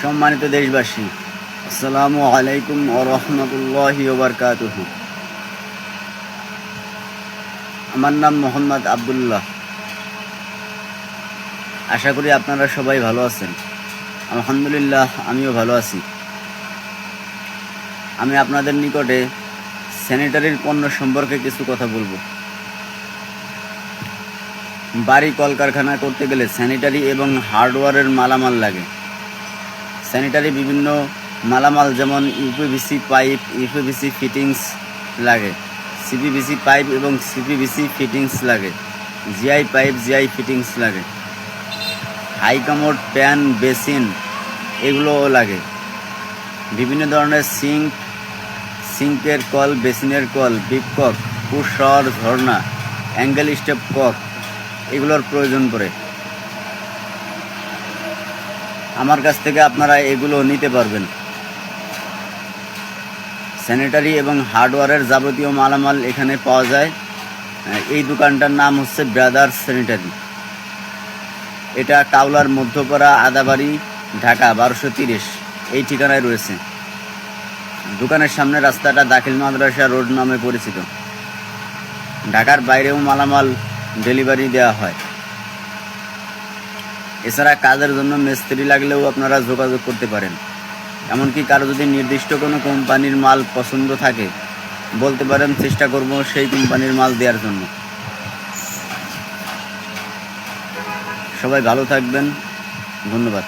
সম্মানিত দেশবাসী, আসসালামু আলাইকুম ওয়া রাহমাতুল্লাহি ওয়া বারাকাতুহু। আমার নাম মোহাম্মদ আব্দুল্লাহ। আশা করি আপনারা সবাই ভালো আছেন। আলহামদুলিল্লাহ, আমিও ভালো আছি। আমি আপনাদের নিকটে স্যানিটারির পণ্য সম্পর্কে কিছু কথা বলবো। বাড়ি কলকারখানা করতে গেলে স্যানিটারি এবং হার্ডওয়্যারের মালামাল লাগে। স্যানিটারি বিভিন্ন মালামাল যেমন ইউপিভিসি পাইপ, ইউপিভিসি ফিটিংস লাগে, সিপিভিসি পাইপ এবং সিপিভিসি ফিটিংস লাগে, জিআই পাইপ, জিআই ফিটিংস লাগে, হাই কমোড, প্যান, বেসিন এগুলোও লাগে। বিভিন্ন ধরনের সিঙ্কের কল, বেসিনের কল, বিপ কক, পুশ শাওয়ার, ঝর্ণা, অ্যাঙ্গেল স্টেপ কক এগুলোর প্রয়োজন পড়ে। আমার কাছ থেকে আপনারা এগুলো নিতে পারবেন। স্যানিটারি এবং হার্ডওয়্যারের যাবতীয় মালামাল এখানে পাওয়া যায়। এই দোকানটার নাম হচ্ছে ব্রাদার্স স্যানিটারি। এটা কাউলার মধ্যপাড়া, আদাবাড়ি, ঢাকা 1230 এই ঠিকানায় রয়েছে। দোকানের সামনে রাস্তাটা দাখিল মাদ্রাসা রোড নামে পরিচিত। ঢাকার বাইরেও মালামাল ডেলিভারি দেওয়া হয়। এছাড়া কাজের জন্য মিস্ত্রি লাগলেও আপনারা যোগাযোগ করতে পারেন। এমনকি কারো যদি নির্দিষ্ট কোনো কোম্পানির মাল পছন্দ থাকে বলতে পারেন, চেষ্টা করব সেই কোম্পানির মাল দেওয়ার জন্য। সবাই ভালো থাকবেন, ধন্যবাদ।